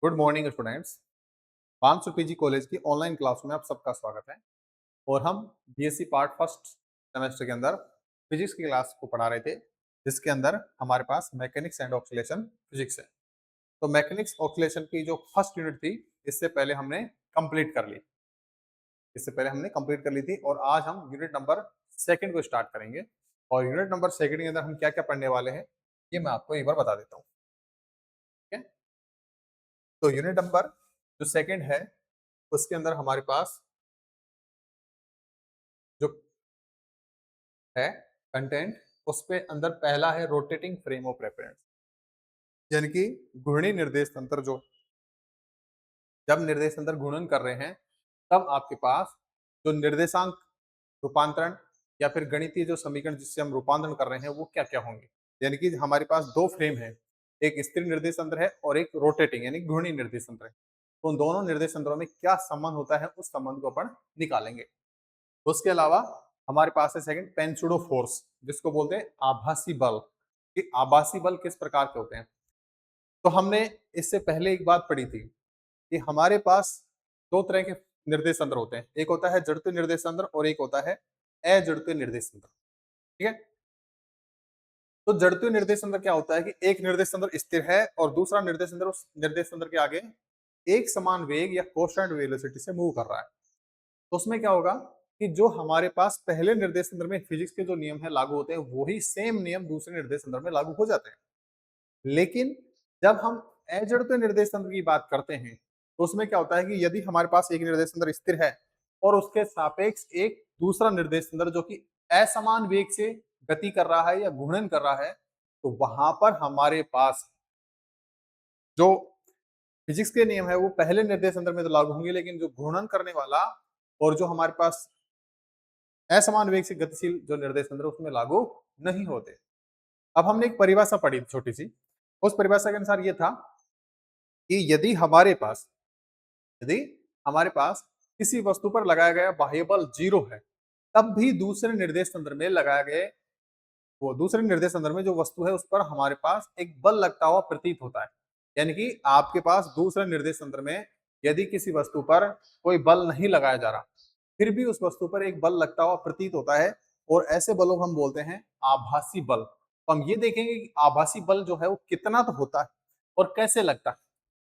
Good morning students. 500 PG college की online class में आप सबका स्वागत है। और हम बीएससी पार्ट फर्स्ट सेमेस्टर के अंदर फिजिक्स की क्लास को पढ़ा रहे थे, जिसके अंदर हमारे पास मैकेनिक्स एंड ऑक्सीलेशन फिजिक्स है। तो मैकेनिक्स ऑक्सीलेशन की जो फर्स्ट यूनिट थी, इससे पहले हमने कंप्लीट कर ली और आज हम यूनिट नंबर सेकंड को स्टार्ट करेंगे। और यूनिट नंबर सेकंड के अंदर हम क्या क्या पढ़ने वाले हैं, ये मैं आपको एक बार बता देता हूँ। ठीक है, तो यूनिट नंबर जो सेकंड है, उसके अंदर हमारे पास जो है कंटेंट, उस पे अंदर पहला है रोटेटिंग फ्रेम ऑफ रेफरेंस, यानी कि घूर्णी निर्देश तंत्र। जो जब निर्देश तंत्र घूर्णन कर रहे हैं, तब आपके पास जो निर्देशांक रूपांतरण या फिर गणितीय जो समीकरण जिससे हम रूपांतरण कर रहे हैं, वो क्या क्या होंगे। यानी कि हमारे पास दो फ्रेम है, एक स्थिर निर्देश तंत्र है और एक रोटेटिंग यानी घूर्णी निर्देश तंत्र है। तो उन दोनों निर्देश तंत्रों में क्या संबंध होता है, उस संबंध को अपन निकालेंगे। उसके अलावा हमारे पास है सेकंड पेंसुडो फोर्स, जिसको बोलते हैं आभासी बल। कि आभासी बल किस प्रकार के होते हैं, तो हमने इससे पहले एक बात पढ़ी थी कि हमारे पास दो तरह के निर्देश तंत्र होते हैं। एक होता है जड़त्वीय निर्देश तंत्र और एक होता है अजड़त्वीय निर्देश तंत्र। ठीक है, तो जड़त्वीय निर्देश तंत्र क्या होता है कि एक निर्देश तंत्र स्थिर है और दूसरा निर्देश तंत्र उस निर्देश तंत्र के आगे एक समान वेग या कांस्टेंट वेलोसिटी से मूव कर रहा है। तो उसमें क्या होगा कि जो हमारे पास पहले निर्देश तंत्र में फिजिक्स के जो नियम है लागू होते हैं, वही सेम नियम दूसरे निर्देश तंत्र में लागू हो जाते हैं। लेकिन जब हम अजड़त्वीय निर्देश तंत्र की बात करते हैं, तो उसमें क्या होता है कि यदि हमारे पास एक निर्देश तंत्र स्थिर है और उसके सापेक्ष एक दूसरा निर्देश तंत्र जो कि असमान वेग से गति कर रहा है या घूर्णन कर रहा है, तो वहां पर हमारे पास जो फिजिक्स के नियम है वो पहले निर्देश तंत्र में तो लागू होंगे, लेकिन जो घूर्णन करने वाला और जो हमारे पास असमान वेग से गतिशील जो निर्देश तंत्र उसमें लागू नहीं होते। अब हमने एक परिभाषा पढ़ी छोटी सी, उस परिभाषा के अनुसार ये था कि यदि हमारे पास किसी वस्तु पर लगाया गया बाह्य बल 0 है, तब भी दूसरे निर्देश तंत्र में लगाए गए वो दूसरे निर्देश तंत्र में जो वस्तु है उस पर हमारे पास एक बल लगता हुआ प्रतीत होता है। यानी कि आपके पास दूसरे निर्देश तंत्र में यदि किसी वस्तु पर कोई बल नहीं लगाया जा रहा, फिर भी उस वस्तु पर एक बल लगता हुआ प्रतीत होता है, और ऐसे बलों को हम बोलते हैं आभासी बल। तो हम ये देखेंगे कि आभासी बल जो है वो कितना तो होता है और कैसे लगता है।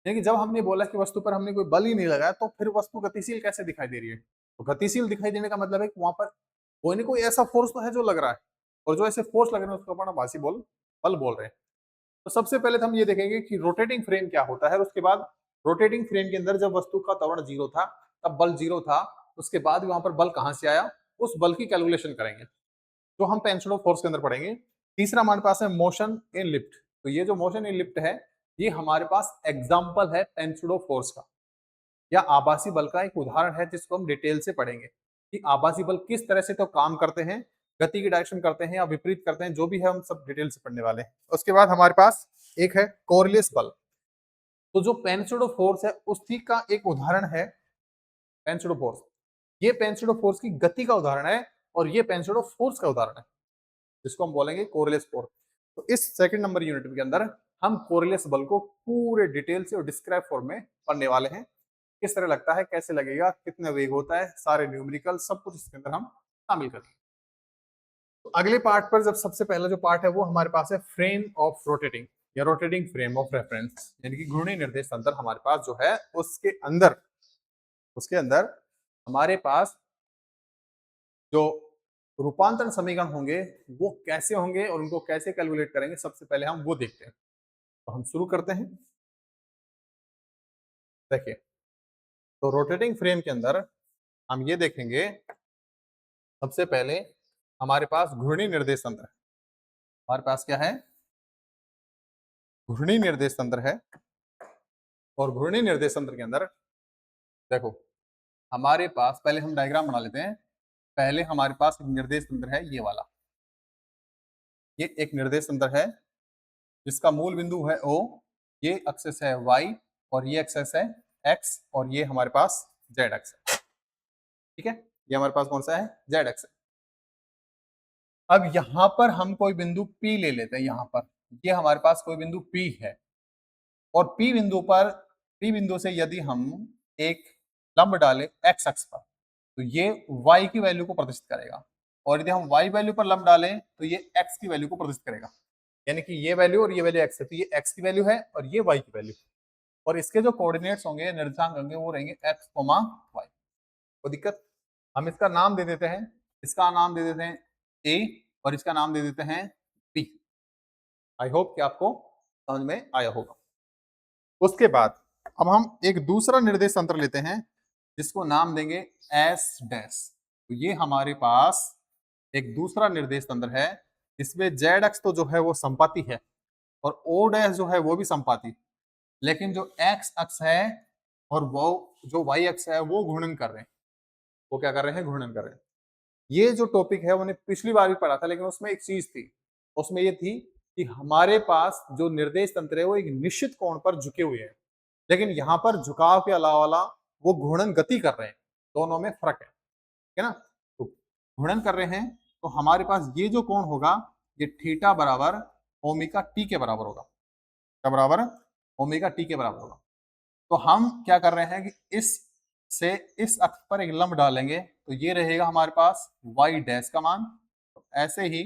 यानी कि जब हमने बोला कि वस्तु पर हमने कोई बल ही नहीं लगाया, तो फिर वस्तु गतिशील कैसे दिखाई दे रही है। तो गतिशील दिखाई देने का मतलब है कि वहां पर कोई ना कोई ऐसा फोर्स तो है जो लग रहा है, और जो ऐसे फोर्स लग रहे हैं उसको अपन आभासी बल बोल रहे हैं। तो सबसे पहले तो हम ये देखेंगे कि रोटेटिंग फ्रेम क्या होता है, और उसके बाद रोटेटिंग फ्रेम के अंदर जब वस्तु का त्वरण 0 था, तब बल 0 था, उसके बाद वहां पर बल कहां से आया, उस बल की कैलकुलेशन करेंगे, जो हम टेंशन ऑफ फोर्स के अंदर पढ़ेंगे। तीसरा हमारे पास है मोशन इन लिफ्ट। तो ये जो मोशन इन लिफ्ट है, ये हमारे पास एग्जाम्पल है टेंशन ऑफ फोर्स का, या आभासी बल का एक उदाहरण है, जिसको हम डिटेल से पढ़ेंगे कि आभासी बल किस तरह से तो काम करते हैं, गति की डायरेक्शन करते हैं या विपरीत करते हैं, जो भी है हम सब डिटेल से पढ़ने वाले हैं। उसके बाद हमारे पास एक है कोरिलेस बल। तो जो पेंसिडो फोर्स है उसी का एक उदाहरण है पेंसिडो फोर्स। ये पेंसिडो फोर्स की गति का उदाहरण है और ये पेंसिडो फोर्स का उदाहरण है, जिसको हम बोलेंगे कोरिलेस फोर्स। तो इस सेकंड नंबर यूनिट के अंदर हम कोरिलेस बल को पूरे डिटेल से और डिस्क्राइब फॉर्म में पढ़ने वाले हैं। किस तरह लगता है, कैसे लगेगा, कितना वेग होता है, सारे न्यूमेरिकल सब कुछ इसके अंदर हम शामिल करेंगे। तो अगले पार्ट पर जब सबसे पहला जो पार्ट है वो हमारे पास है फ्रेम ऑफ रोटेटिंग या रोटेटिंग फ्रेम ऑफ रेफरेंस, यानी कि घूर्णी निर्देश तंत्र हमारे पास जो है उसके अंदर हमारे पास जो रूपांतरण समीकरण होंगे वो कैसे होंगे और उनको कैसे कैलकुलेट करेंगे, सबसे पहले हम वो देखते हैं। तो हम शुरू करते हैं। देखिए, तो रोटेटिंग फ्रेम के अंदर हम ये देखेंगे, सबसे पहले हमारे पास घूर्णी निर्देश तंत्र है। हमारे पास क्या है, घूर्णी निर्देश तंत्र है। और घूर्णी निर्देश तंत्र के अंदर देखो, हमारे पास पहले हम डायग्राम बना लेते हैं। पहले हमारे पास एक निर्देश तंत्र है, ये वाला, ये एक निर्देश तंत्र है जिसका मूल बिंदु है O, ये एक्सेस है Y और ये एक्सेस है X और ये हमारे पास Z एक्स है। ठीक है, ये हमारे पास कौन सा है, Z एक्स है। अब यहां पर हम कोई बिंदु P ले लेते हैं, यहां पर ये हमारे पास कोई बिंदु P है, और P बिंदु पर पी बिंदु से यदि हम एक लंब डालें एक्स अक्ष पर तो ये y की वैल्यू को प्रदर्शित करेगा, और यदि हम y वैल्यू पर लंब डालें तो ये x की वैल्यू को प्रदर्शित करेगा। यानी कि ये वैल्यू और ये वैल्यू x है, तो ये x की वैल्यू है और ये y की वैल्यू, और इसके जो कोऑर्डिनेट्स होंगे, निर्देशांक होंगे, वो रहेंगे x, y। कोई दिक्कत? हम इसका नाम दे देते हैं, इसका नाम दे देते हैं a और इसका नाम दे देते हैं b। आई होप कि आपको समझ में आया होगा। उसके बाद अब हम एक दूसरा निर्देश तंत्र लेते हैं जिसको नाम देंगे एस डैश। तो ये हमारे पास एक दूसरा निर्देश तंत्र है, इसमें जेड अक्ष तो जो है वो संपाती है और ओ डैश जो है वो भी संपाती, लेकिन जो एक्स अक्ष है और वो जो वाई अक्ष है वो घूर्णन कर रहे हैं। वो क्या कर रहे हैं? घूर्णन कर रहे हैं। ये जो टॉपिक है उन्हें पिछली बार भी पढ़ा था, लेकिन उसमें एक चीज थी, उसमें ये थी कि हमारे पास जो निर्देश तंत्र है वो एक निश्चित कोण पर झुके हुए हैं, लेकिन यहाँ पर झुकाव के अलावा वो घूर्णन गति कर रहे हैं, दोनों में फर्क है, ठीक है ना? तो घूर्णन कर रहे हैं तो हमारे पास ये जो कोण होगा ये थीटा बराबर ओमेगा टी के बराबर होगा। क्या बराबर? ओमेगा टी के बराबर होगा। तो हम क्या कर रहे हैं कि इस से इस अक्ष पर एक लंब डालेंगे तो ये रहेगा हमारे पास y डैश का मान। तो ऐसे ही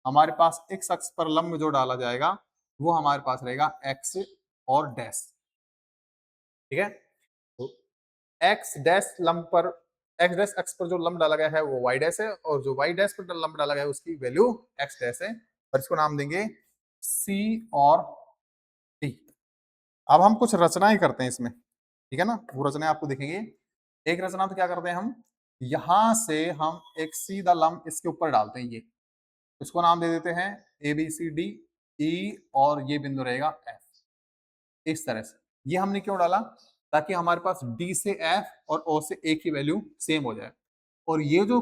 हमारे पास x अक्ष पर लंब जो डाला जाएगा वो हमारे पास रहेगा x और डैश, ठीक है? तो x डैश लंब पर, x डैश अक्ष पर जो लंब डाला गया है वो y डैश है, और जो y डैश पर लंब डाला गया है उसकी वैल्यू x डैश है, और इसको नाम देंगे c और t। अब हम कुछ रचनाएं करते हैं इसमें, ठीक है ना? वो रचनाएं आपको दिखेंगे। एक रचना तो क्या करते हैं हम, यहां से हम एक सीधा लंब इसके ऊपर डालते हैं, ये इसको नाम दे देते हैं A B C D E, और ये बिंदु रहेगा एफ। इस तरह से ये हमने क्यों डाला? ताकि हमारे पास डी से एफ और ओ से ए की वैल्यू सेम हो जाए, और ये जो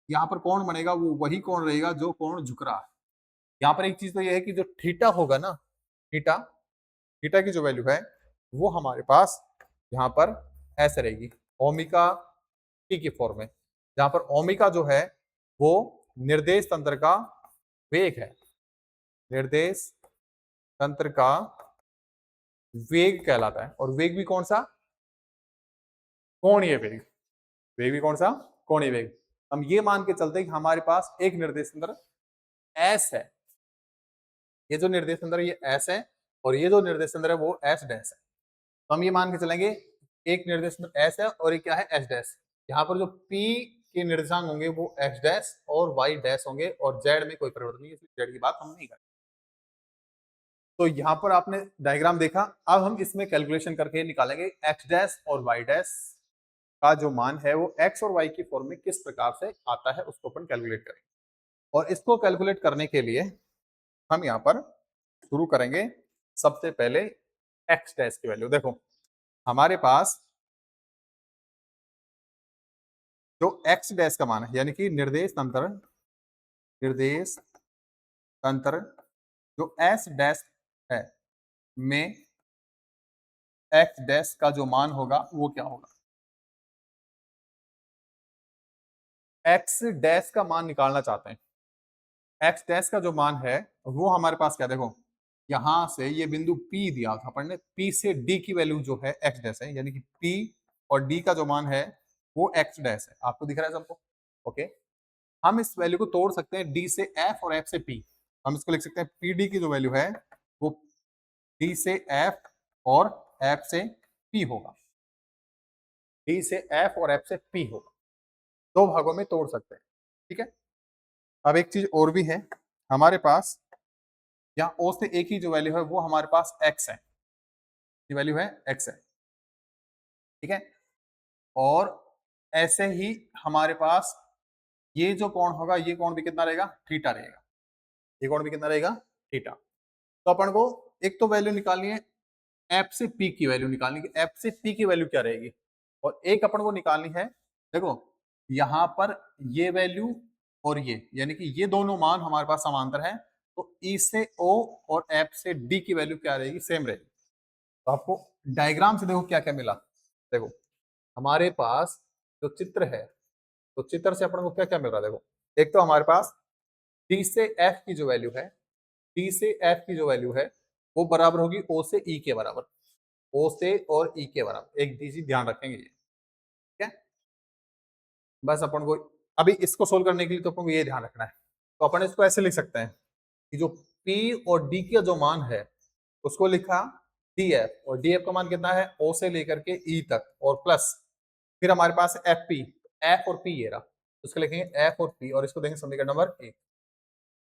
यहाँ पर कोण बनेगा वो वही कोण रहेगा जो कोण झुक रहा है। यहाँ पर एक चीज तो ये है कि जो थीटा होगा ना, थीटा, थीटा की जो वैल्यू है वो हमारे पास यहाँ पर ऐसे रहेगी, ओमिका टी की फॉर्म में, जहां पर ओमिका जो है वो निर्देश तंत्र का वेग है, निर्देश तंत्र का वेग कहलाता है। और वेग भी कौन सा? कोणीय वेग। वेग भी कौन सा? कोणीय वेग। हम ये मान के चलते हैं कि हमारे पास एक निर्देश तंत्र एस है, ये जो निर्देश तंत्र ये एस है, और ये जो निर्देश तंत्र है वो एस डैश है। तो हम ये मान के चलेंगे एक निर्देश तंत्र एस है और ये क्या है? S dash. यहाँ पर जो पी के निर्देशांक होंगे वो एक्स डैश और वाई डैश होंगे, और जेड में कोई परिवर्तन नहीं है, इसलिए जेड की बात हम नहीं करें। तो यहाँ पर आपने डायग्राम देखा, अब हम इसमें कैलकुलेशन करके निकालेंगे एक्स डैश और वाई डैश का जो मान है वो एक्स और वाई की फॉर्म में किस प्रकार से आता है, उसको अपन कैलकुलेट करेंगे। और इसको कैलकुलेट करने के लिए हम यहाँ पर शुरू करेंगे सबसे पहले एक्स डैश की वैल्यू। देखो हमारे पास जो एक्स डैश का मान है, यानी कि निर्देश तंत्र, निर्देश तंत्र जो एस डैश है में एक्स डैश का जो मान होगा वो क्या होगा? एक्स डैश का मान निकालना चाहते हैं। एक्स डैश का जो मान है वो हमारे पास क्या, देखो यहां से ये बिंदु P दिया था अपन ने, P से D की वैल्यू जो है एक्स डैश है, यानी कि P और D का जो मान है वो एक्स डैश है। आपको दिख रहा है सबको? ओके। हम इस वैल्यू को तोड़ सकते हैं D से F और F से P। हम इसको लिख सकते हैं PD की जो वैल्यू है वो D से F और F से P होगा, D से F और F से P होगा। दो भागों में तोड़ सकते हैं, ठीक है? अब एक चीज और भी है, हमारे पास यहाँ O से A की जो वैल्यू है वो हमारे पास x है, ये वैल्यू है x है, ठीक है? और ऐसे ही हमारे पास ये जो कोण होगा ये कोण भी कितना रहेगा? थीटा रहेगा। ये कोण भी कितना रहेगा? थीटा। तो अपन को एक तो वैल्यू निकालनी है एफ से पी की वैल्यू निकालनी है, एफ से पी की वैल्यू क्या रहेगी, और एक अपन को निकालनी है, देखो यहां पर ये वैल्यू और ये, यानी कि ये दोनों मान हमारे पास समांतर है, तो ई से ओ और एफ से डी की वैल्यू क्या रहेगी? सेम रहेगी। तो आपको डायग्राम से देखो क्या क्या मिला। देखो हमारे पास जो चित्र है, तो चित्र से अपन को क्या क्या मिल रहा है, देखो एक तो हमारे पास डी से एफ की जो वैल्यू है, डी से एफ की जो वैल्यू है वो बराबर होगी ओ से ई के बराबर। ओ से और ई के बराबर, एक चीज ध्यान रखेंगे ये, ठीक है। बस अपन को अभी इसको सोल्व करने के लिए तो अपन को ये ध्यान रखना है। तो अपन इसको ऐसे लिख सकते हैं कि जो P और D का जो मान है उसको लिखा DF, और DF का मान कितना है, O से लेकर के E तक, और प्लस फिर हमारे पास FP, F और P ये रहा, तो उसको लिखेंगे F और P और इसको देंगे समीकरण नंबर 1।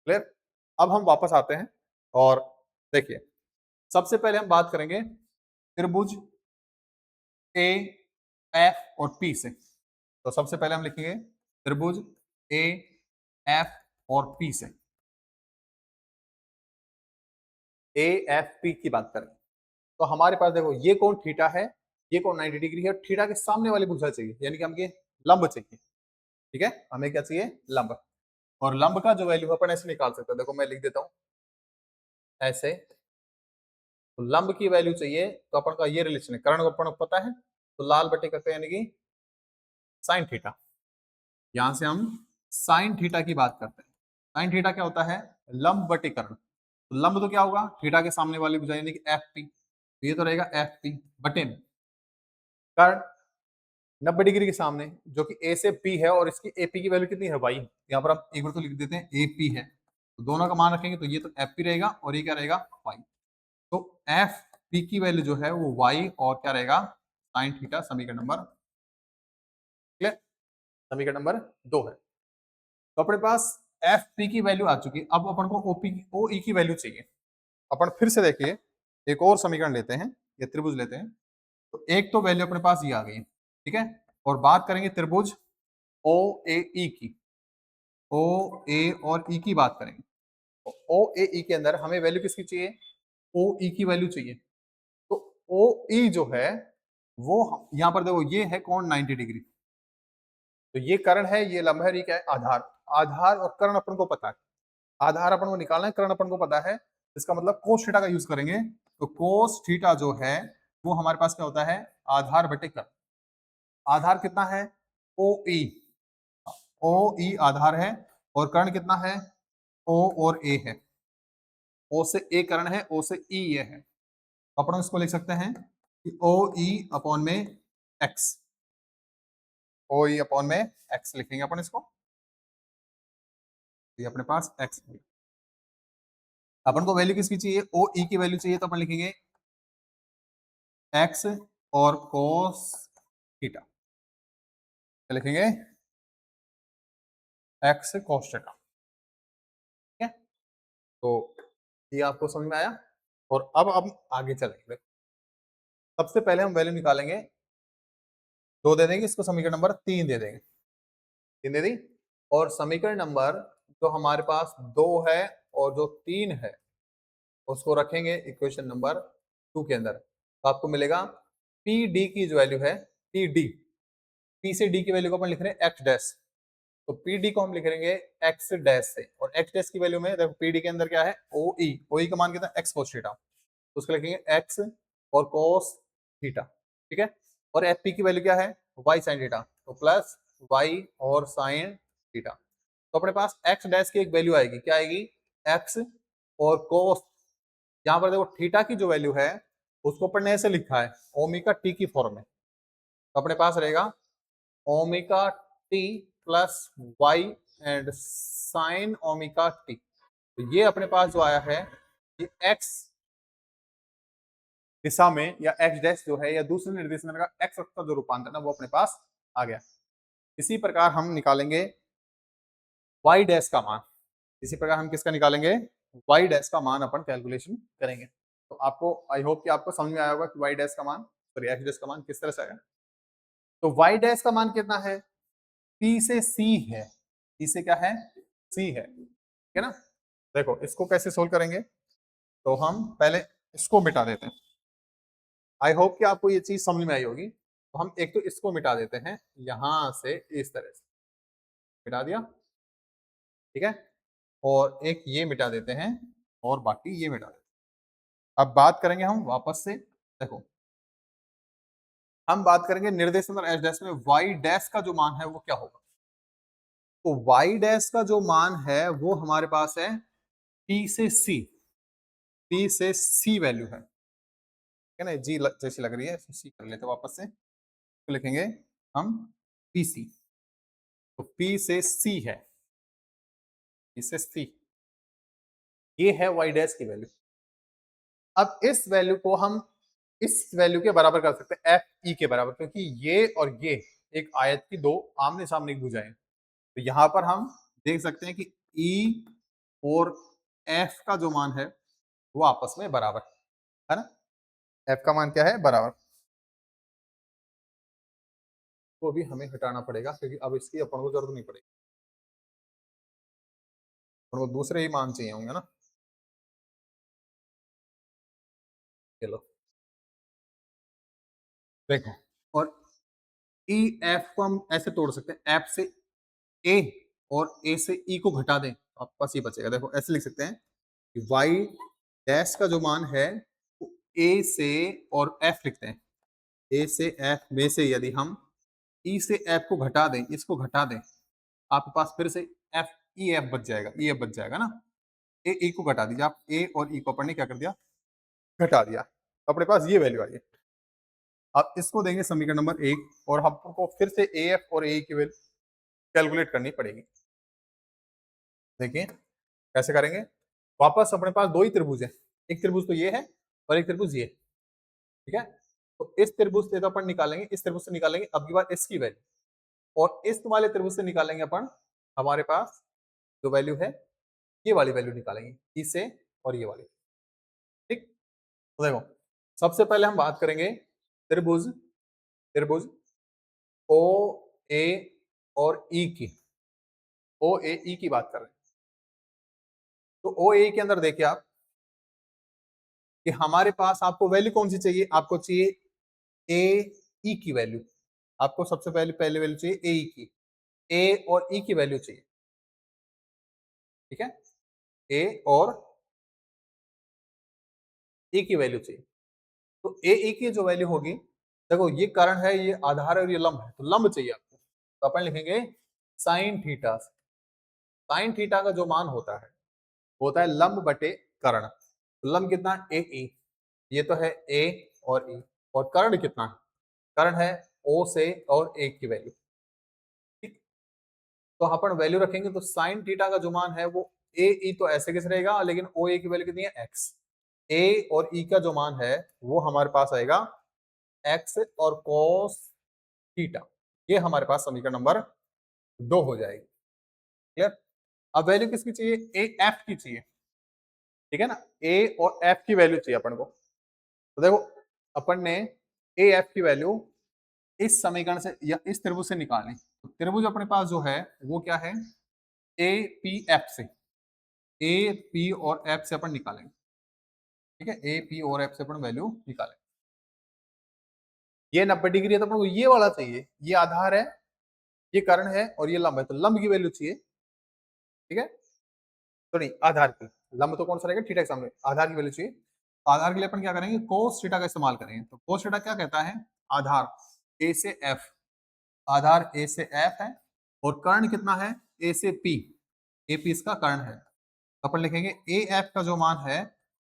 क्लियर। अब हम वापस आते हैं और देखिए, सबसे पहले हम बात करेंगे त्रिभुज ए, एफ और पी से। तो सबसे पहले हम लिखेंगे त्रिभुज ए, एफ और पी से। ए एफ पी की बात करें तो हमारे पास देखो ये कौन थीटा है, ये कौन 90 डिग्री है, थीटा के सामने वाली भुजा चाहिए, यानी कि हमें लंब चाहिए। ठीक है, हमें क्या चाहिए, लंब। और लंब का जो वैल्यू अपन ऐसे निकाल सकते हैं, देखो मैं लिख देता हूं ऐसे। तो लंब की वैल्यू चाहिए तो अपन का ये रिलेशन है, कर्ण अपन को पता है, तो लाल बटे करते हैं यानी कि साइन थीटा। यहां से हम साइन थीटा की बात करते हैं। साइन थीटा क्या होता है, लंब बटे कर्ण। तो लंब तो क्या होगा, थीटा के सामने वाली भुजा यानी कि एफ पी, तो ये तो रहेगा एफ पी बटे में कर्ण 90 डिग्री के सामने जो कि ए से पी है, और इसकी एपी की वैल्यू कितनी है, वाई। यहाँ पर हम एक बार तो लिख देते हैं एपी है, तो दोनों का मान रखेंगे तो ये तो एफ पी रहेगा और ये क्या रहेगा, वाई। तो एफ पी की वैल्यू जो है वो वाई और क्या रहेगा, साइन थीटा। समीकरण नंबर क्लियर, समीकरण नंबर 2 है। तो अपने पास एफ पी की वैल्यू आ चुकी है, अब अपन को ओपी ओ ई की वैल्यू चाहिए। अपन फिर से देखिए एक और समीकरण लेते हैं, ये त्रिभुज लेते हैं। तो एक तो वैल्यू अपने पास ये आ गई, ठीक है। और बात करेंगे त्रिभुज ओ ए ई की, ओ ए और ई की बात करेंगे। तो ओ ए ई के अंदर हमें वैल्यू किसकी चाहिए, ओ ई की वैल्यू चाहिए। तो ओ ई जो है वो यहाँ पर देखो ये है कौन 90 डिग्री, तो ये कर्ण है, ये लंब है, ये क्या है, आधार। आधार और कर्ण अपन को पता है, आधार अपन को निकालना है, कर्ण अपन को पता है, इसका मतलब कोस थीटा का यूज करेंगे। तो कोस थीटा जो है वो हमारे पास क्या होता है, आधार बटे कर्ण। आधार कितना है, ओ ई, ओ ई आधार है, और कर्ण कितना है, ओ और ए है। ओ से ए कर्ण है, ओ से ई ये है, तो अपन इसको लिख सकते हैं कि ओ ई अपॉन में एक्स, ओ ई अपॉन में एक्स लिखेंगे अपन इसको, ये अपने पास एक्स। अपन को वैल्यू किसकी चाहिए, ओ ई की वैल्यू चाहिए, तो अपन लिखेंगे एक्स और कोस थीटा, क्या लिखेंगे, एक्स कोस थीटा। ठीक है, तो ये आपको समझ में आया। और अब हम आगे चलेंगे। सबसे पहले हम वैल्यू निकालेंगे, 2 दे देंगे इसको, समीकरण नंबर 3 दे देंगे, 3 दे दी। और समीकरण नंबर जो हमारे पास 2 है और जो 3 है उसको रखेंगे इक्वेशन नंबर 2 के अंदर, तो आपको मिलेगा पी डी की जो वैल्यू है, पी डी, पी से डी की वैल्यू को अपन लिख रहे हैं एक्स डैश, तो पी डी को हम लिख लेंगे एक्स डैश से। और एक्स डैश की वैल्यू में देखो पी डी के अंदर क्या है, ओ ई, ओ ई का मान कितना, एक्स कोस थीटा, तो उसको लिखेंगे एक्स और कोस थीटा। ठीक है, और एफ पी की वैल्यू क्या है, वाई साइन थीटा, तो प्लस वाई और साइन थीटा। तो अपने पास एक्स डैश की एक वैल्यू आएगी, क्या आएगी, एक्स और कोस, यहाँ पर देखो थीटा की जो वैल्यू है उसको अपन ने ऐसे लिखा है ओमेगा टी की फॉर्म में, तो अपने पास रहेगा omega t plus y and sine omega t. तो ये अपने पास जो आया है कि एक्स दिशा में या एक्स डैश जो है या दूसरे निर्देशांक का एक्स अक्ष का जो रूपांतर है वो अपने पास आ गया। इसी प्रकार हम निकालेंगे वाई डैश का मान, इसी प्रकार हम किसका निकालेंगे, वाई डैश का मान अपन कैलकुलेशन करेंगे। तो आपको आई होप कि आपको समझ में आया होगा कि वाई डैश का मान, सॉरी एक्स डैश का मान किस तरह से आएगा। तो वाई डैश का मान कितना है, पी से सी है, पी से क्या है, सी है, ठीक है ना। देखो इसको कैसे सोल्व करेंगे, तो हम पहले इसको मिटा देते हैं। आई होप कि आपको ये चीज समझ में आई होगी। तो हम एक तो इसको मिटा देते हैं यहां से, इस तरह से मिटा दिया, ठीक है, और एक ये मिटा देते हैं और बाकी ये मिटा देते हैं। अब बात करेंगे हम वापस से, देखो हम बात करेंगे निर्देश नंबर एच डैश में वाई डैश का जो मान है वो क्या होगा। तो वाई डैश का जो मान है वो हमारे पास है पी से सी, पी से सी वैल्यू है, है ना, जी जैसी लग रही है, सी कर लेते हैं वापस से, तो लिखेंगे हम पी सी। तो पी से सी है, पी से सी, ये है वाई डैश की वैल्यू। अब इस वैल्यू को हम इस वैल्यू के बराबर कर सकते हैं, एफ ई के बराबर, क्योंकि ये और ये एक आयत की दो आमने सामने की भुजाएं हैं। तो यहां पर हम देख सकते हैं कि ई और एफ का जो मान है वो आपस में बराबर है ना। एफ का मान क्या है, बराबर। तो भी हमें हटाना पड़ेगा क्योंकि अब इसकी अपन को जरूरत नहीं पड़ेगी, अपन को दूसरे ही मान चाहिए होंगे ना। चलो देखो, और ई एफ को हम ऐसे तोड़ सकते हैं, एफ से ए और ए से ई को घटा दें तो आपके पास ये बचेगा। देखो ऐसे लिख सकते हैं कि वाई डैश का जो मान है वो ए से, और एफ लिखते हैं, ए से एफ में से यदि हम ई से एफ को घटा दें, इसको घटा दें, आपके पास फिर से एफ ई एफ बच जाएगा, ई एफ बच जाएगा ना। ए ई को घटा दीजिए आप, ए और ई को अपन ने क्या कर दिया, घटा दिया, तो अपने पास ये वैल्यू आई है। अब इसको देंगे समीकरण नंबर 1, और हमको फिर से ए एफ और ए की वैल्यू कैलकुलेट करनी पड़ेगी। देखिए कैसे करेंगे, वापस अपने पास दो ही त्रिभुज है, एक त्रिभुज तो ये है और एक त्रिभुज ये, ठीक है। तो इस त्रिभुज से तो अपन निकालेंगे, इस त्रिभुज से निकालेंगे अब की बार इसकी वैल्यू, और इस वाले त्रिभुज से निकालेंगे अपन हमारे पास जो वैल्यू है, ये वाली वैल्यू निकालेंगे, इससे और ये वाली, ठीक। तो देखो सबसे पहले हम बात करेंगे त्रिभुज, त्रिभुज ओ ए और ई की, ओ ए ई की बात कर रहे हैं। तो ओ ए के अंदर देखिए आप कि हमारे पास आपको वैल्यू कौन सी चाहिए, आपको चाहिए ए ई की वैल्यू, आपको सबसे पहले पहले वैल्यू चाहिए ए ई की, ए और ई की वैल्यू चाहिए, ठीक है, ए और ई की वैल्यू चाहिए। तो ए ई की जो वैल्यू होगी, देखो ये कारण है, ये आधार है और ये लंब है, तो लंब चाहिए आपको, तो अपन लिखेंगे साइन थीटा। साइन थीटा का जो मान होता है लंब बटे कर्ण, तो लंब कितना, ए ई, ये तो है ए और ई, और कर्ण कितना है, कर्ण है ओ से और ए की वैल्यू, ठीक। तो अपन वैल्यू रखेंगे, तो साइन थीटा का जो मान है वो ए ई तो ऐसे कैसे रहेगा, लेकिन ओ ए की वैल्यू कितनी है, एक्स। ए और ई का जो मान है वो हमारे पास आएगा एक्स और कोस थीटा, ये हमारे पास समीकरण नंबर 2 हो जाएगी, क्लियर। अब वैल्यू किसकी चाहिए, ए एफ की चाहिए, ठीक है ना, ए और एफ की वैल्यू चाहिए अपन को। तो देखो अपन ने ए एफ की वैल्यू इस समीकरण से या इस त्रिभुज से निकालनी, तो त्रिभुज अपने पास जो है वो क्या है, ए पी एफ से, ए पी और एफ से अपन निकालेंगे, ठीक है, ए पी और एफ से अपन वैल्यू निकालेंगे। ये 90 डिग्री है तो अपन को ये वाला चाहिए, ये आधार है, ये कर्ण है और ये लंब है, तो लंब की वैल्यू चाहिए, ठीक है। तो नहीं, आधार की, लंब तो कौन सा रहेगा, थीटा के सामने, आधार की वैल्यू चाहिए। तो आधार के लिए अपन क्या करेंगे, कोस थीटा का इस्तेमाल करेंगे। तो कोस थीटा क्या कहता है, आधार ए से एफ, आधार ए से एफ है, और कर्ण कितना है, ए से पी, ए पी इसका कर्ण है, तो अपन लिखेंगे ए एफ का जो मान है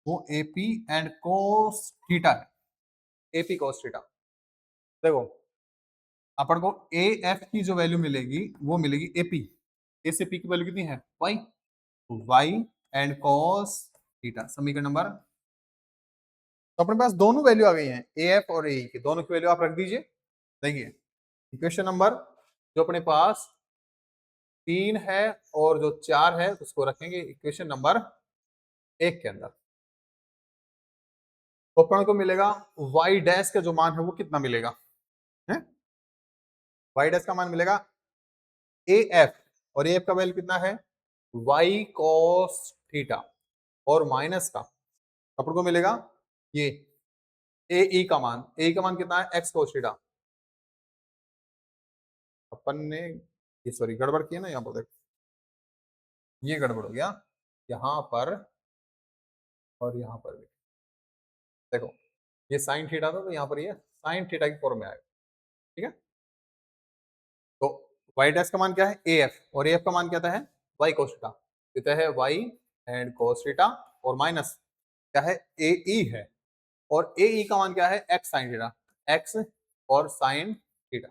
वो A P and cos theta है, ए पी कोस थीटा। देखो अपन को ए एफ की जो वैल्यू मिलेगी वो मिलेगी ए पी, ए से पी की वैल्यू कितनी है, y, y and cos theta, समीकरण नंबर। तो अपने पास दोनों वैल्यू आ गई हैं, ए एफ और ए की, दोनों की वैल्यू आप रख दीजिए। देखिए इक्वेशन नंबर जो अपने पास 3 है और जो 4 है उसको रखेंगे इक्वेशन नंबर 1 के अंदर, तो अपन को मिलेगा वाई डैश का जो मान है वो कितना मिलेगा, है वाई डैश का मान मिलेगा ए एफ, और ए एफ का वैल्यू कितना है, वाई कॉस थीटा, और माइनस का अपन को मिलेगा ये ए ई का मान, ए का मान कितना है, एक्स कोस थीटा। अपन ने ये सॉरी गड़बड़ किया ना, यहाँ पर देखो ये गड़बड़ हो गया, यहाँ पर और यहाँ पर भी, देखो ये साइन थीटा था तो यहाँ पर ये साइन थीटा की फॉर्म में आएगा, ठीक है। तो वाई डैश का मान क्या है, ए एफ, और ए एफ का मान क्या है, वाई कोस थीटा, कितना है वाई एंड कोस थीटा, और माइनस क्या है, ए ई है, और ए ई का मान क्या है, एक्स साइन थीटा, एक्स और साइन थीटा।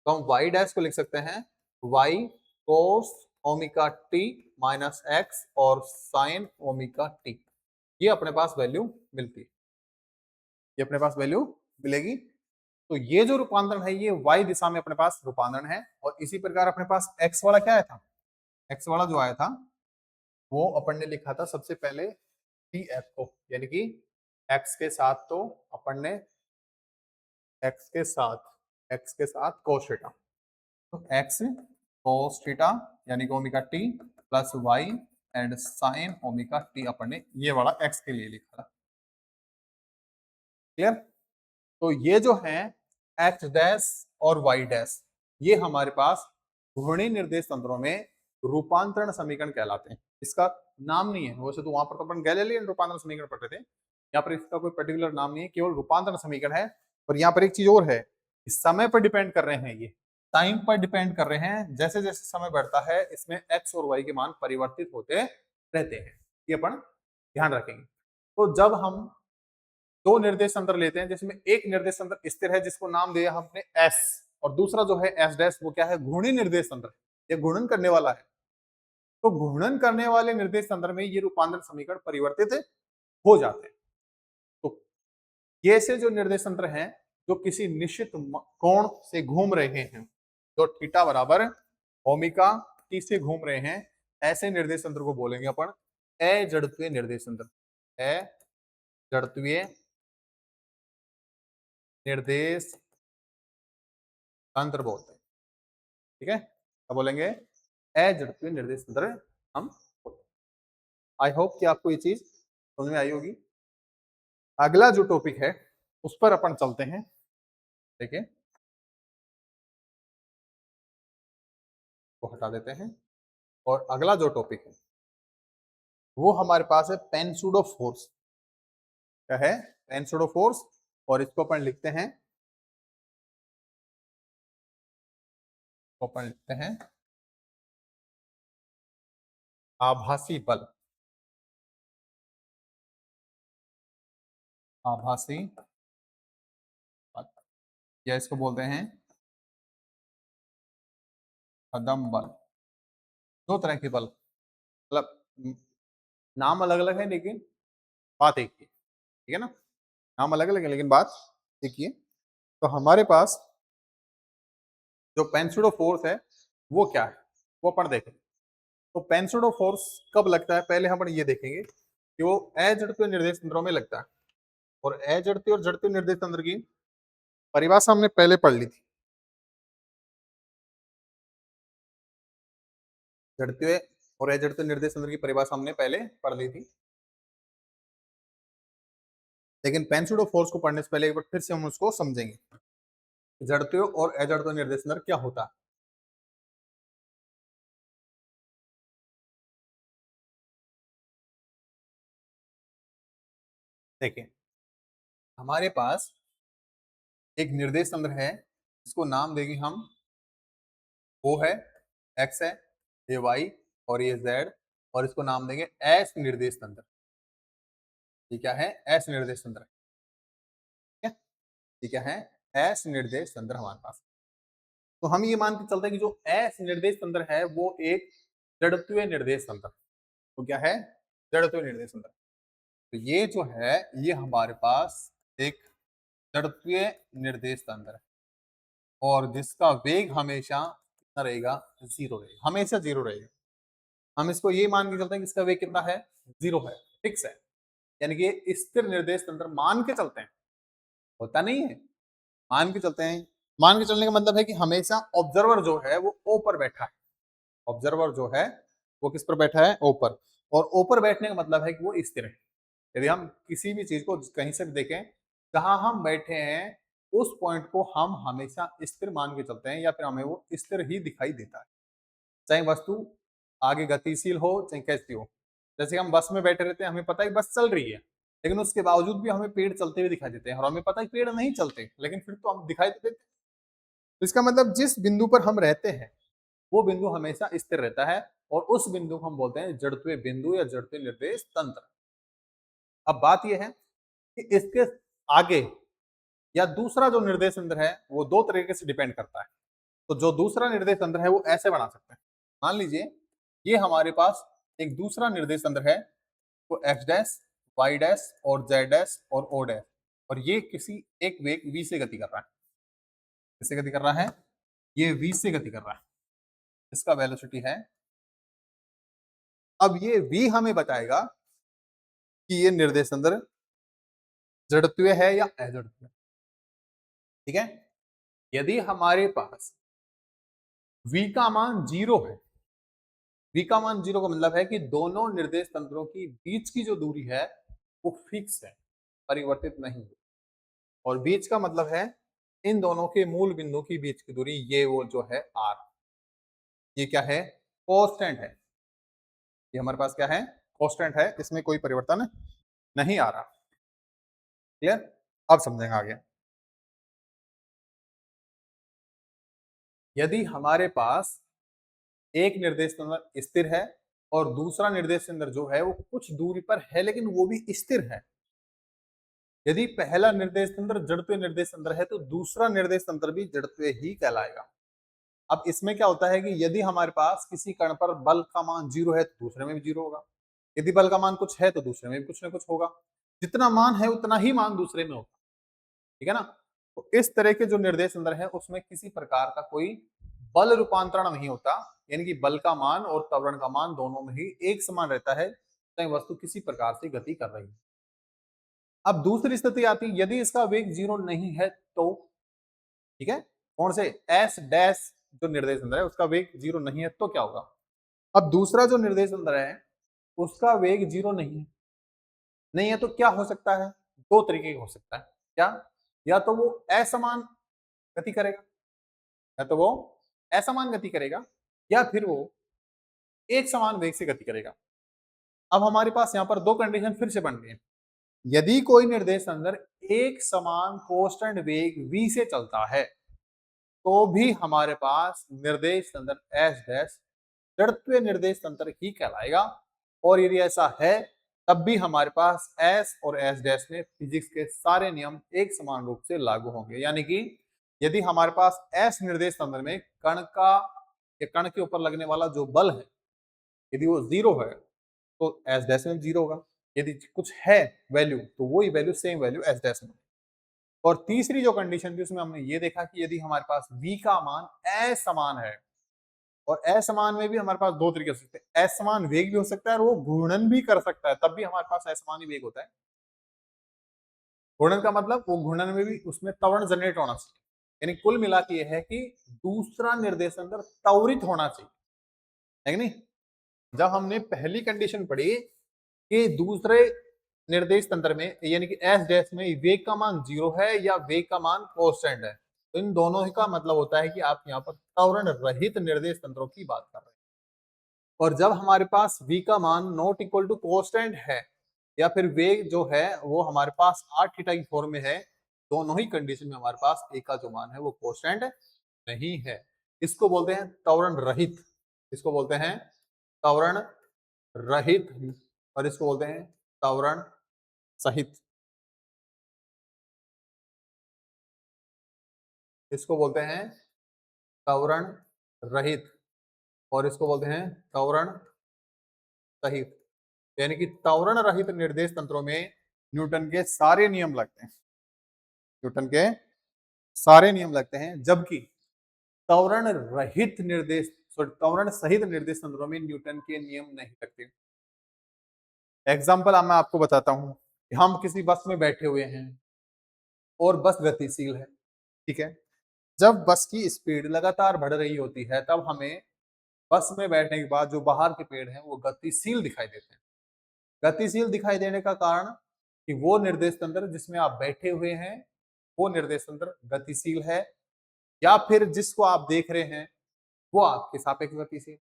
तो हम y डैश को लिख सकते हैं y cos omega T minus x और साइन ओमेगा टी। ये अपने पास वैल्यू मिलती है, ये अपने पास वैल्यू मिलेगी। तो ये जो रूपांतरण है ये y दिशा में अपने पास रूपांतरण है। और इसी प्रकार अपने पास x वाला क्या आया था, x वाला जो आया था वो अपन ने लिखा था सबसे पहले टी एफ को, यानी कि x के साथ तो अपन ने x के साथ cos थीटा, तो x cos थीटा यानी कि omega t plus y and sine omega t अपन ने ये वाला x के लिए लिखा था। क्लियर? तो ये जो है x डैश और y डैश ये हमारे पास घूर्णी निर्देश तंत्रों में रूपांतरण समीकरण कहलाते हैं। इसका नाम नहीं है, वैसे तो वहां पर तो अपन गैलीलियन रूपांतरण समीकरण पढ़ते थे, यहाँ पर इसका कोई पर्टिकुलर नाम नहीं है, केवल रूपांतरण समीकरण है। और यहाँ पर एक चीज और है, इस समय पर डिपेंड कर रहे हैं, ये टाइम पर डिपेंड कर रहे हैं। जैसे जैसे समय बढ़ता है इसमें x और y के मान परिवर्तित होते रहते हैं, ये अपन ध्यान रखेंगे। तो जब हम दो निर्देश तंत्र लेते हैं जिसमें एक निर्देश तंत्र स्थिर है जिसको नाम दिया हमने s, और दूसरा जो है s डैश वो क्या है, घूर्णी निर्देश तंत्र, ये घूर्णन करने वाला है। तो घूर्णन करने वाले निर्देश तंत्र में ये रूपांतरण समीकरण परिवर्तित हो जाते हैं। तो ये से जो निर्देश तंत्र हैं जो किसी निश्चित कोण से घूम रहे हैं, जो थीटा बराबर ओमेगा टी से घूम रहे हैं, ऐसे निर्देश तंत्र को बोलेंगे अपन अजड़त्वीय निर्देश तंत्र, अजड़त्वीय निर्देश तंत्र बोलते हैं। ठीक है, क्या बोलेंगे, अजड़त्वीय निर्देश तंत्र हम। आई होप कि आपको ये चीज समझ में आई होगी। अगला जो टॉपिक है उस पर अपन चलते हैं। देखिए, को हटा देते हैं और अगला जो टॉपिक है वो हमारे पास है पेन-सुडो फोर्स। क्या है, पेन-सुडो फोर्स, और इसको अपन लिखते हैं, आभासी बल, आभासी बल, या इसको बोलते हैं कदम बल। दो तरह के बल, मतलब नाम अलग अलग है लेकिन बात एक ही है। ठीक है ना, नाम अलग अलग है लेकिन बात एक ही है। तो हमारे पास जो पेन-सुडो फोर्स है वो क्या है, वो अपन देखें। तो पेन-सुडो फोर्स कब लगता है, पहले हम अपन ये देखेंगे कि वो अजड़त्वीय निर्देश तंत्रों में लगता है। और अजड़त्वीय और जड़त्वीय निर्देश तंत्र की परिभाषा हमने पहले पढ़ ली थी। जड़त्वीय और अजड़त्वीय निर्देश तंत्र की परिभाषा हमने पहले पढ़ ली थी, लेकिन पेन-सुडो फोर्स को पढ़ने से पहले एक बार फिर से हम उसको समझेंगे, जड़त्वीय और अजड़त्वीय निर्देश तंत्र क्या होता है। देखिए, हमारे पास एक निर्देश तंत्र है जिसको नाम देंगे हम, वो है एक्स है, ये वाई और ये जेड, और इसको नाम देंगे एस निर्देश तंत्र। ये क्या है, एस निर्देश तंत्र। ठीक है, ये क्या है, एस निर्देश तंत्र हमारे पास। तो हम ये मान के चलते हैं कि जो एस निर्देश तंत्र है वो एक जड़त्वीय निर्देश तंत्र, तो क्या है, जड़त्वीय निर्देश तंत्र। तो ये जो है ये हमारे पास एक जड़त्वीय निर्देश तंत्र है, और जिसका वेग हमेशा कितना रहेगा, जीरो रहेगा, हमेशा जीरो रहेगा। हम इसको ये मान के चलते हैं कि इसका वेग कितना है, जीरो है, फिक्स है, यानी कि ये स्थिर निर्देश तंत्र मान के चलते हैं, होता नहीं है, मान के चलते हैं। मान के चलने का मतलब है कि हमेशा ऑब्जर्वर जो है वो ओ पर बैठा है, ऑब्जर्वर जो है वो किस पर बैठा है, ओ पर। और ओ पर बैठने का मतलब है कि वो स्थिर है। यदि हम किसी भी चीज को कहीं से भी देखें, जहां हम बैठे हैं उस पॉइंट को हम हमेशा स्थिर मान के चलते हैं, या फिर हमें वो स्थिर ही दिखाई देता है, चाहे वस्तु आगे गतिशील हो चाहे कैसी हो। जैसे हम बस में बैठे रहते हैं, हमें पता है बस चल रही है, लेकिन उसके बावजूद भी हमें पेड़ चलते हुए दिखाई देते हैं, और हमें पता है पेड़ नहीं चलते, लेकिन फिर तो हम दिखाई देते हैं। तो इसका मतलब जिस बिंदु पर हम रहते हैं वो बिंदु हमेशा स्थिर रहता है, और उस बिंदु को हम बोलते हैं जड़त्वीय बिंदु या जड़त्वीय निर्देश तंत्र। अब बात यह है कि इसके आगे या दूसरा जो निर्देश तंत्र है वो दो तरीके से डिपेंड करता है। तो जो दूसरा निर्देश तंत्र है वो ऐसे बना सकते हैं। मान लीजिए ये हमारे पास एक दूसरा निर्देश तंत्र है, तो एक्स डैश, वाई डैश और जेड डैश और ओ डैश, और ये किसी एक वेग v से गति कर रहा है। किससे गति कर रहा है? ये v से गति कर रहा है। इसका वेलोसिटी है। अब ये v हमें बताएगा कि ये निर्देश तंत्र जड़त्वीय है या अजड़त्वीय। ठीक है, यदि हमारे पास v का मान 0 है, v का मान 0 का मतलब है कि दोनों निर्देश तंत्रों की बीच की जो दूरी है वो फिक्स है, परिवर्तित नहीं है। और बीच का मतलब है इन दोनों के मूल बिंदु की बीच की दूरी, ये वो जो है r, ये क्या है? कांस्टेंट है। ये हमारे पास क्या है? कांस्टेंट है, इसमें कोई परिवर्तन नहीं आ रहा। क्लियर? अब समझेंगे आगे। यदि हमारे पास एक निर्देश तंत्र स्थिर है और दूसरा निर्देश तंत्र जो है वो कुछ दूरी पर है लेकिन वो भी स्थिर है, यदि पहला निर्देश तंत्र जड़त्वीय निर्देश तंत्र है तो दूसरा निर्देश तंत्र भी जड़त्वीय ही कहलाएगा। अब इसमें क्या होता है कि यदि हमारे पास किसी कण पर बल का मान 0 है तो दूसरे में भी 0 होगा, यदि बल का मान कुछ है तो दूसरे में भी कुछ ना कुछ होगा। जितना मान है उतना ही मान दूसरे में होगा। ठीक है ना? तो इस तरह के जो निर्देश तंत्र है उसमें किसी प्रकार का कोई बल रूपांतरण नहीं होता, यानी कि बल का मान और त्वरण का मान दोनों में ही एक समान रहता है, चाहे वस्तु किसी प्रकार से गति कर रही है। अब दूसरी स्थिति आती है, यदि इसका वेग 0 नहीं है तो, ठीक है, कौन से? एस डैश जो निर्देश तंत्र है उसका वेग 0 नहीं है तो क्या होगा? अब दूसरा जो निर्देश तंत्र है उसका वेग 0 नहीं है तो क्या हो सकता है? दो तरीके का हो सकता है। क्या? या तो वो असमान गति करेगा, या तो वो असमान गति करेगा, या फिर वो एक समान वेग से गति करेगा। अब हमारे पास यहाँ पर दो कंडीशन फिर से बन गई है। यदि कोई निर्देश तंत्र एक समान कांस्टेंट वेग v से चलता है तो भी हमारे पास निर्देश तंत्र एस डैश जड़त्वीय निर्देश तंत्र ही कहलाएगा। और यदि ऐसा है तब भी हमारे पास एस और एस डैश में फिजिक्स के सारे नियम एक समान रूप से लागू होंगे। यानी कि यदि हमारे पास एस निर्देश तंत्र में कण का या कण के ऊपर लगने वाला जो बल है यदि वो 0 है तो एस डैश में 0 होगा। यदि कुछ है वैल्यू तो वही value same value S dash में। और तीसरी जो कंडीशन थी उसमें हमने ये देखा कि यदि हमारे पास v का मान असमान है, और असमान में भी हमारे पास दो तरीके हो सकते हैं, असमान वेग भी हो सकता है और वो घूर्णन भी कर सकता है, तब भी हमारे पास असमान ही वेग होता है। घूर्णन का मतलब वो घूर्णन में भी उसमें त्वरण जनरेट होना चाहिए। यानी कुल मिला के ये है कि दूसरा निर्देश तंत्र त्वरित होना चाहिए, है कि नहीं? जब हमने पहली कंडीशन पढ़ी कि दूसरे निर्देश तंत्र में यानी कि एस डैश में वेग का मान 0 है या वेग का मान कांस्टेंट है, तो इन दोनों ही का मतलब होता है कि आप यहाँ पर त्वरण रहित निर्देश तंत्रों की बात कर रहे हैं। और जब हमारे पास v का मान नॉट इक्वल टू कांस्टेंट है या फिर वेग जो है वो हमारे पास r थीटा की फॉर्म में है, दोनों ही कंडीशन में हमारे पास a का जो मान है वो कांस्टेंट नहीं है। इसको बोलते हैं त्वरण रहित, इसको बोलते हैं त्वरण रहित, और इसको बोलते हैं त्वरण सहित, इसको बोलते हैं त्वरण रहित, और इसको बोलते हैं त्वरण सहित। यानी कि त्वरण रहित निर्देश तंत्रों में न्यूटन के सारे नियम लगते हैं, न्यूटन के सारे नियम लगते हैं, जबकि त्वरण रहित निर्देश त्वरण सहित निर्देश तंत्रों में न्यूटन के नियम नहीं लगते। एग्जाम्पल मैं आपको बताता हूं, हम किसी बस में बैठे हुए हैं और बस गतिशील है, ठीक है। जब बस की स्पीड लगातार बढ़ रही होती है तब हमें बस में बैठने के बाद जो बाहर के पेड़ हैं वो गतिशील दिखाई देते हैं। गतिशील दिखाई देने का कारण कि वो निर्देश तंत्र जिसमें आप बैठे हुए हैं वो निर्देश तंत्र गतिशील है, या फिर जिसको आप देख रहे हैं वो आपके सापेक्ष गतिशील।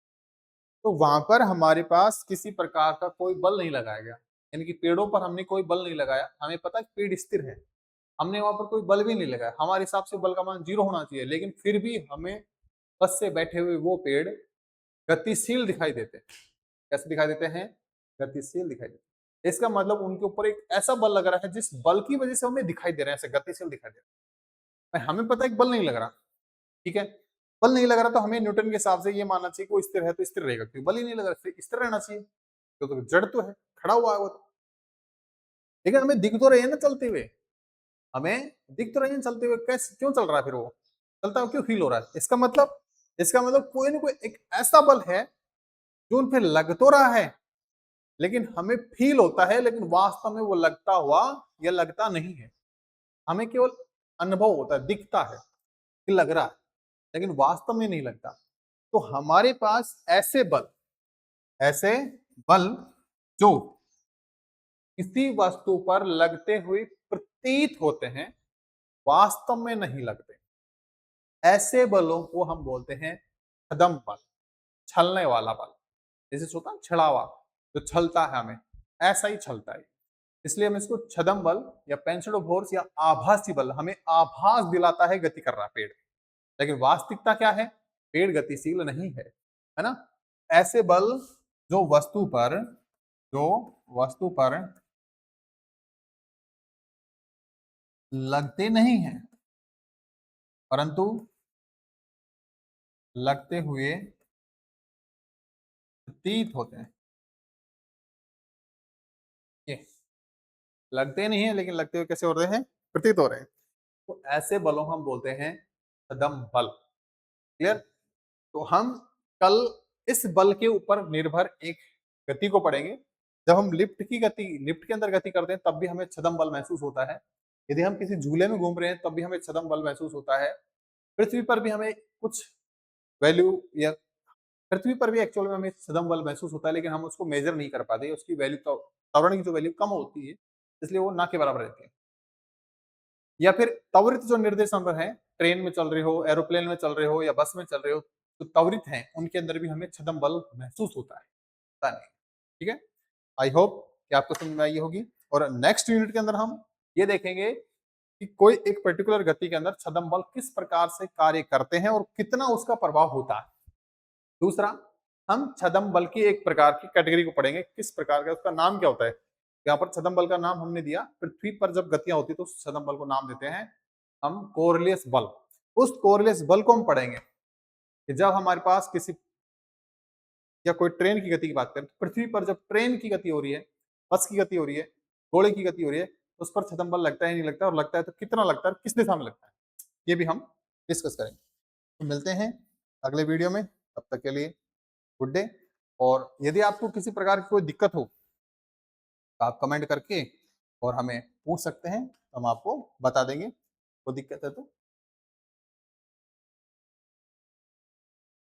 तो वहां पर हमारे पास किसी प्रकार का कोई बल नहीं लगाया गया, यानी कि पेड़ों पर हमने कोई बल नहीं लगाया। हमें पता है पेड़ स्थिर है, हमने वहां पर कोई बल भी नहीं लगाया। हमारे हिसाब से बल का मान 0 होना चाहिए, लेकिन फिर भी हमें बस से बैठे हुए वो पेड़ गतिशील दिखाई देते हैं। कैसे दिखाई देते हैं? गतिशील दिखाई देते हैं। इसका मतलब उनके ऊपर एक ऐसा बल लग रहा है जिस बल की वजह से हमें दिखाई दे रहा है, ऐसे गतिशील दिखाई दे रहा है। हमें पता है कि बल नहीं लग रहा, ठीक है, बल नहीं लग रहा तो हमें न्यूटन के हिसाब से ये मानना चाहिए कि वो स्थिर है तो स्थिर रहेगा, क्योंकि बल ही नहीं लग रहा, स्थिर रहना चाहिए, तो जड़ तो है, खड़ा हुआ है वो तो। लेकिन हमें दिख तो रहे हैं ना चलते हुए, हमें दिख तो रहे हैं चलते हुए, कैसे क्यों चल रहा है फिर वो, चलता हुआ क्यों फील हो रहा है? इसका मतलब कोई ना कोई एक ऐसा बल है जो उन पे लग तो रहा है, लेकिन हमें फील होता है, लेकिन वास्तव में वो लगता हुआ या लगता नहीं है। हमें केवल अनुभव होता है, दिखता है कि लग रहा है, लेकिन वास्तव में नहीं लगता। तो हमारे पास ऐसे बल जो किसी वस्तु पर लगते हुए प्रतीत होते हैं, वास्तव में नहीं लगते, ऐसे बलों को हम बोलते हैं छदम बल, छलने वाला बल। जैसे होता है छड़ावा, जो छलता है हमें, ऐसा ही छलता है, इसलिए हम इसको छदम बल या पेंसिल ऑफ फोर्स या आभासी बल, हमें आभास दिलाता है गति कर रहा पेड़, लेकिन वास्तविकता क्या है? पेड़ गतिशील नहीं है ना? ऐसे बल जो वस्तु पर लगते नहीं हैं, परंतु लगते हुए प्रतीत होते हैं। ये लगते नहीं है, लेकिन लगते हुए कैसे हो रहे हैं? प्रतीत हो रहे हैं। तो ऐसे बलों हम बोलते हैं छदम बल। क्लियर? तो हम कल इस बल के ऊपर निर्भर एक गति को पढ़ेंगे। जब हम लिफ्ट के अंदर गति करते हैं तब भी हमें छदम बल महसूस होता है। यदि हम किसी झूले में घूम रहे हैं तब भी हमें छदम बल महसूस होता है। पृथ्वी पर भी हमें कुछ वैल्यू या पृथ्वी पर भी एक्चुअल में हमें छदम बल महसूस होता है, लेकिन हम उसको मेजर नहीं कर पाते, उसकी वैल्यू तो त्वरण की जो वैल्यू कम होती है, इसलिए वो ना के बराबर रहती है। या फिर त्वरित जो निर्देशांक है, ट्रेन में चल रहे हो, एरोप्लेन में चल रहे हो या बस में चल रहे हो, तो त्वरित हैं, उनके अंदर भी हमें छदम बल महसूस होता है, पता नहीं। ठीक है? आई होप कि आपको समझ में आई होगी। और नेक्स्ट यूनिट के अंदर हम ये देखेंगे कि कोई एक पर्टिकुलर गति के अंदर छदम बल किस प्रकार से कार्य करते हैं और कितना उसका प्रभाव होता है। दूसरा, हम छदम बल की एक प्रकार की कैटेगरी को पढ़ेंगे, किस प्रकार का, उसका नाम क्या होता है। यहाँ पर छदम बल का नाम हमने दिया, पृथ्वी पर जब गतियां होती है तो उस छदम बल को नाम देते हैं हम कोरलियस बल। उस कोरलियस बल को हम पढ़ेंगे कि जब हमारे पास किसी या कोई ट्रेन की गति की बात करें, तो पृथ्वी पर जब ट्रेन की गति हो रही है, बस की गति हो रही है, घोड़े की गति हो रही है, तो उस पर छदम बल लगता है नहीं लगता, और लगता है तो कितना लगता है, किस दिशा में लगता है, ये भी हम डिस्कस करेंगे। तो मिलते हैं अगले वीडियो में, तब तक के लिए गुड डे। और यदि आपको किसी प्रकार की कोई दिक्कत हो तो आप कमेंट करके और हमें पूछ सकते हैं, तो हम आपको बता देंगे, कोई दिक्कत है तो।